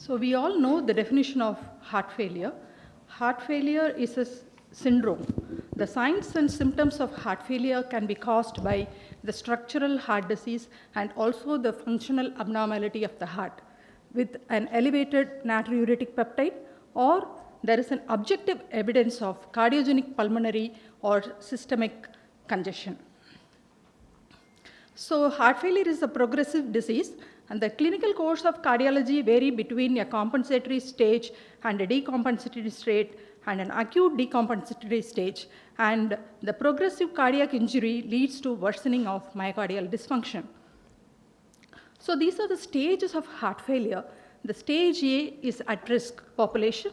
So we all know the definition of heart failure. Heart failure is a syndrome. The signs and symptoms of heart failure can be caused by the structural heart disease and also the functional abnormality of the heart with an elevated natriuretic peptide, or there is an objective evidence of cardiogenic pulmonary or systemic congestion. So heart failure is a progressive disease, and the clinical course of cardiology vary between a compensatory stage and a decompensatory state and an acute decompensatory stage, and the progressive cardiac injury leads to worsening of myocardial dysfunction. So these are the stages of heart failure. The stage A is at risk population,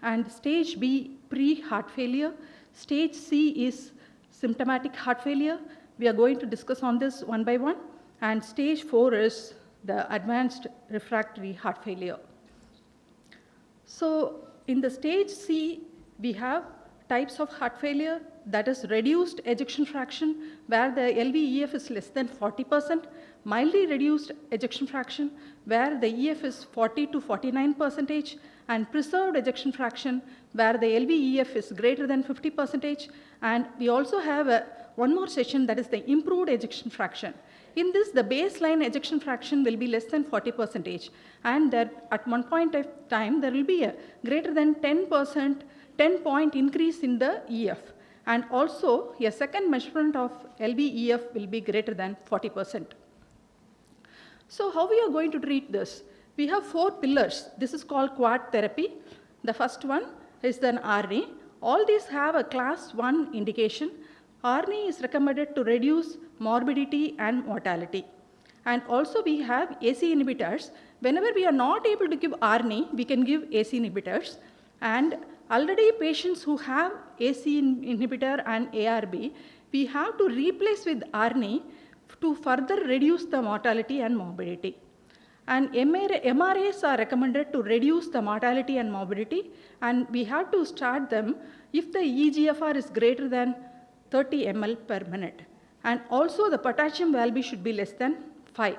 and stage B pre-heart failure. Stage C is symptomatic heart failure. We are going to discuss on this one by one. And stage 4 is the advanced refractory heart failure. So in the stage C, we have types of heart failure, that is reduced ejection fraction, where the LVEF is less than 40%, mildly reduced ejection fraction, where the EF is 40 to 49%, and preserved ejection fraction, where the LVEF is greater than 50%. And we also have one more session, that is the improved ejection fraction. In this, the baseline ejection fraction will be less than 40%, and that at one point of time, there will be a greater than 10% increase in the EF. And also, a second measurement of LVEF will be greater than 40%. So how we are going to treat this? We have 4 pillars. This is called quad therapy. The first one is then RNA. All these have a class 1 indication. RNA is recommended to reduce morbidity and mortality. And also we have AC inhibitors. Whenever we are not able to give RNA, we can give AC inhibitors. And already patients who have AC inhibitor and ARB, we have to replace with RNA to further reduce the mortality and morbidity. And MRAs are recommended to reduce the mortality and morbidity, and we have to start them if the eGFR is greater than 30 ml per minute. And also the potassium value should be less than 5.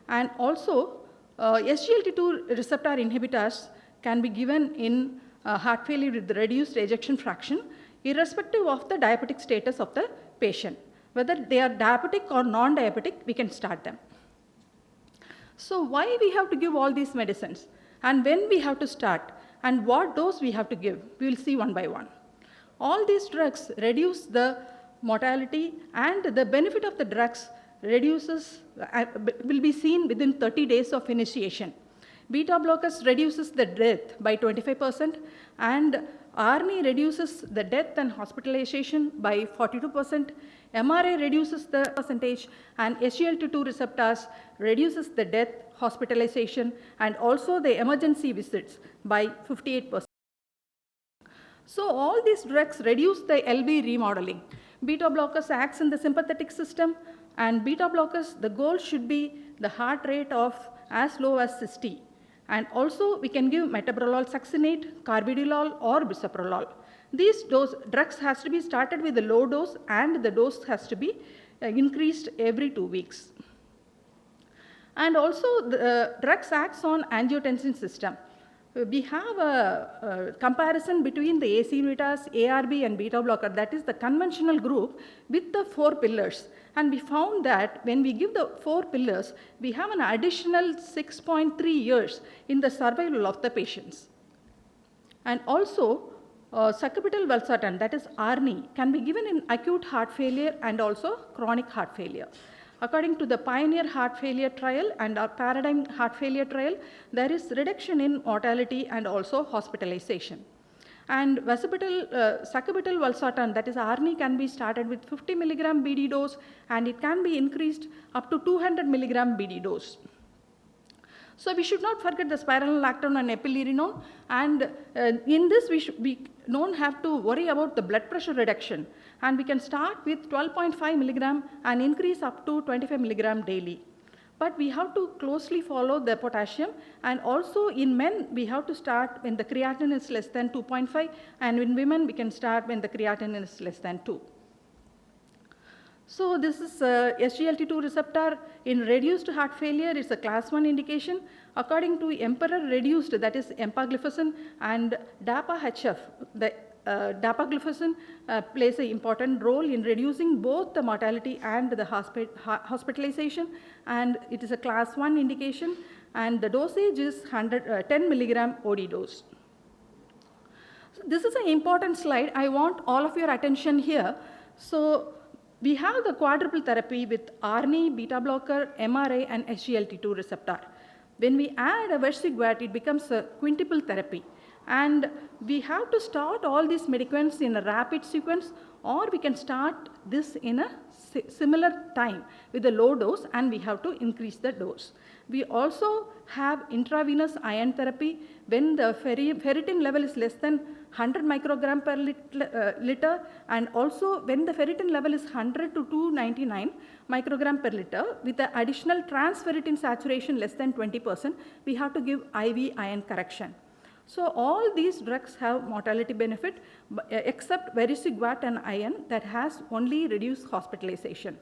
And also SGLT2 receptor inhibitors can be given in heart failure with reduced ejection fraction, irrespective of the diabetic status of the patient. Whether they are diabetic or non-diabetic, we can start them. So why we have to give all these medicines, and when we have to start, and what dose we have to give, we will see one by one. All these drugs reduce the mortality, and the benefit of the drugs reduces, will be seen within 30 days of initiation. Beta blockers reduces the death by 25%, and RNA reduces the death and hospitalization by 42%. MRA reduces the percentage, and SGLT2 receptors reduces the death, hospitalization, and also the emergency visits by 58%. So all these drugs reduce the LV remodeling. Beta blockers acts in the sympathetic system, and beta blockers, the goal should be the heart rate of as low as 60. And also we can give metoprolol succinate, carbidiol, or bisoprolol. These drugs has to be started with a low dose, and the dose has to be increased every 2 weeks. And also the drugs acts on angiotensin system. We have a comparison between the AC inhibitors, ARB, and beta blocker, that is the conventional group, with the 4 pillars. And we found that when we give the 4 pillars, we have an additional 6.3 years in the survival of the patients. And also, sacubitril valsartan, that is ARNI, can be given in acute heart failure and also chronic heart failure. According to the Pioneer Heart Failure Trial and our Paradigm Heart Failure Trial, there is reduction in mortality and also hospitalization. And sacubitril valsartan, that is ARNI, can be started with 50 milligram BD dose, and it can be increased up to 200 milligram BD dose. So we should not forget the spironolactone and eplerenone, and in this we don't have to worry about the blood pressure reduction, and we can start with 12.5 milligram and increase up to 25 milligram daily. But we have to closely follow the potassium, and also in men we have to start when the creatinine is less than 2.5, and in women we can start when the creatinine is less than 2. So this is SGLT2 receptor in reduced heart failure. It's a class 1 indication. According to Emperor reduced, that is empagliflozin and DAPA-HF, the dapagliflozin plays an important role in reducing both the mortality and the hospitalization, and it is a class 1 indication, and the dosage is 10 milligram OD dose. So this is an important slide. I want all of your attention here. So we have the quadruple therapy with ARNI, beta blocker, MRA, and SGLT2 receptor. When we add a versigouat, it becomes a quintuple therapy. And we have to start all these medicaments in a rapid sequence, or we can start this in a similar time with a low dose, and we have to increase the dose. We also have intravenous iron therapy when the ferritin level is less than 100 microgram per liter, and also when the ferritin level is 100 to 299 microgram per liter with the additional transferritin saturation less than 20%, we have to give IV iron correction. So all these drugs have mortality benefit except versigouat and iron that has only reduced hospitalization.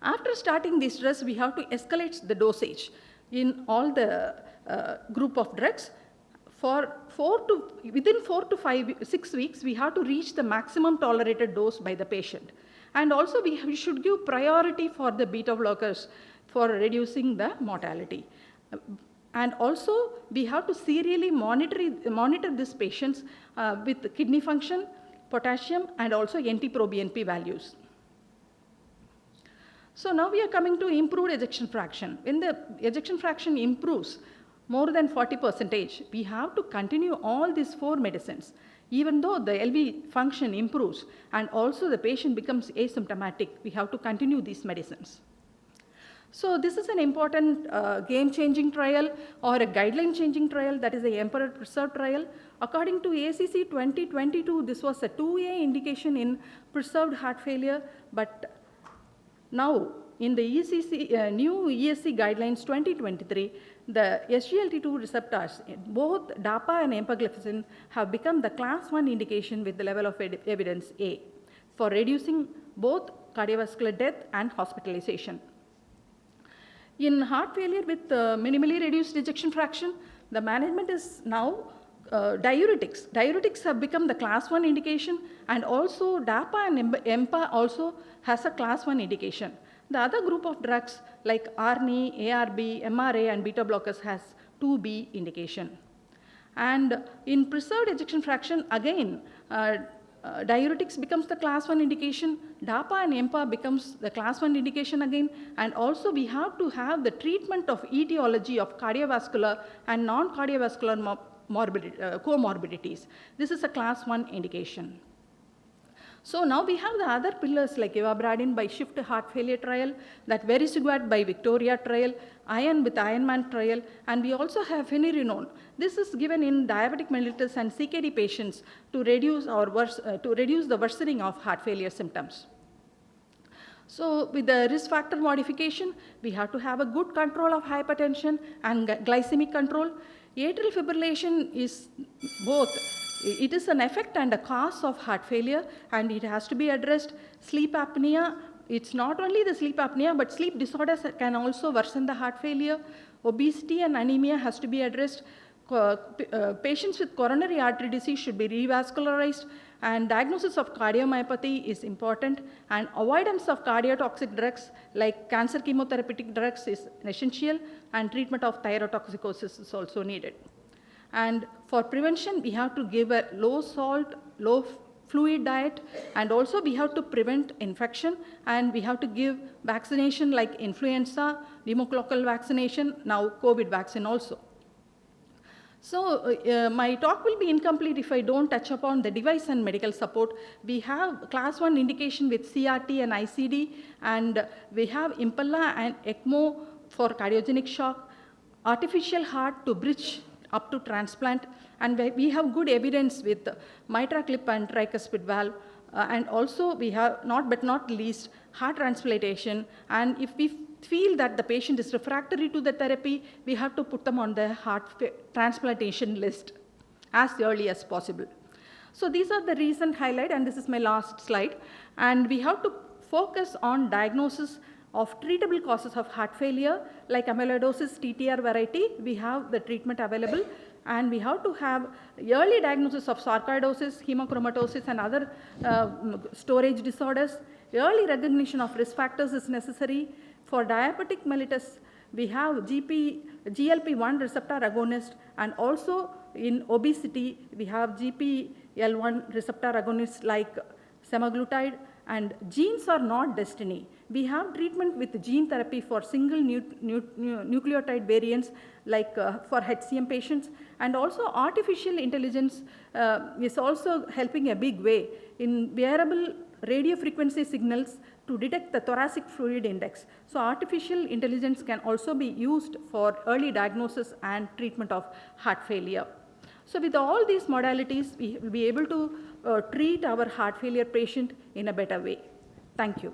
After starting these drugs, we have to escalate the dosage in all the group of drugs. Within 4 to 6 weeks, we have to reach the maximum tolerated dose by the patient. And also we should give priority for the beta blockers for reducing the mortality. And also, we have to serially monitor these patients with kidney function, potassium, and also NT-proBNP values. So now we are coming to improved ejection fraction. When the ejection fraction improves more than 40%, we have to continue all these 4 medicines, even though the LV function improves and also the patient becomes asymptomatic. We have to continue these medicines. So this is an important game-changing trial or a guideline-changing trial, that is the Emperor Preserve trial. According to ACC 2022, this was a 2A indication in preserved heart failure, but now in the new ESC guidelines 2023, the SGLT2 receptors, both DAPA and empagliflozin, have become the class 1 indication with the level of evidence A for reducing both cardiovascular death and hospitalization. In heart failure with minimally reduced ejection fraction, the management is now diuretics. Diuretics have become the class 1 indication, and also DAPA and EMPA also has a class 1 indication. The other group of drugs like ARNI, ARB, MRA, and beta blockers has 2B indication. And in preserved ejection fraction, again, diuretics becomes the class 1 indication, DAPA and EMPA becomes the class 1 indication again, and also we have to have the treatment of etiology of cardiovascular and non-cardiovascular comorbidities. This is a class 1 indication. So now we have the other pillars like ivabradine by SHIFT heart failure trial, that versigouat by Victoria trial, iron with Ironman trial, and we also have finerenone. This is given in diabetic mellitus and CKD patients to reduce the worsening of heart failure symptoms. So with the risk factor modification, we have to have a good control of hypertension and glycemic control. Atrial fibrillation is both. It is an effect and a cause of heart failure, and it has to be addressed. Sleep apnea, it's not only the sleep apnea, but sleep disorders can also worsen the heart failure. Obesity and anemia has to be addressed. Patients with coronary artery disease should be revascularized, and diagnosis of cardiomyopathy is important, and avoidance of cardiotoxic drugs like cancer chemotherapeutic drugs is essential, and treatment of thyrotoxicosis is also needed. And for prevention, we have to give a low salt, low fluid diet, and also we have to prevent infection, and we have to give vaccination like influenza, pneumococcal vaccination, now COVID vaccine also. So my talk will be incomplete if I don't touch upon the device and medical support. We have class 1 indication with CRT and ICD, and we have Impella and ECMO for cardiogenic shock, artificial heart to bridge up to transplant, and we have good evidence with MitraClip and tricuspid valve, and also we have not least heart transplantation, and if we feel that the patient is refractory to the therapy, we have to put them on the heart transplantation list as early as possible. So these are the recent highlight, and this is my last slide, and we have to focus on diagnosis of treatable causes of heart failure like amyloidosis TTR variety. We have the treatment available, and we have to have early diagnosis of sarcoidosis, hemochromatosis and other storage disorders. Early recognition of risk factors is necessary. For diabetic mellitus, we have GLP-1 receptor agonist, and also in obesity, we have GLP-1 receptor agonists like semaglutide. And genes are not destiny. We have treatment with gene therapy for single nucleotide variants like for HCM patients, and also artificial intelligence is also helping a big way in wearable radio frequency signals to detect the thoracic fluid index. So artificial intelligence can also be used for early diagnosis and treatment of heart failure. So with all these modalities, we will be able to treat our heart failure patient in a better way. Thank you.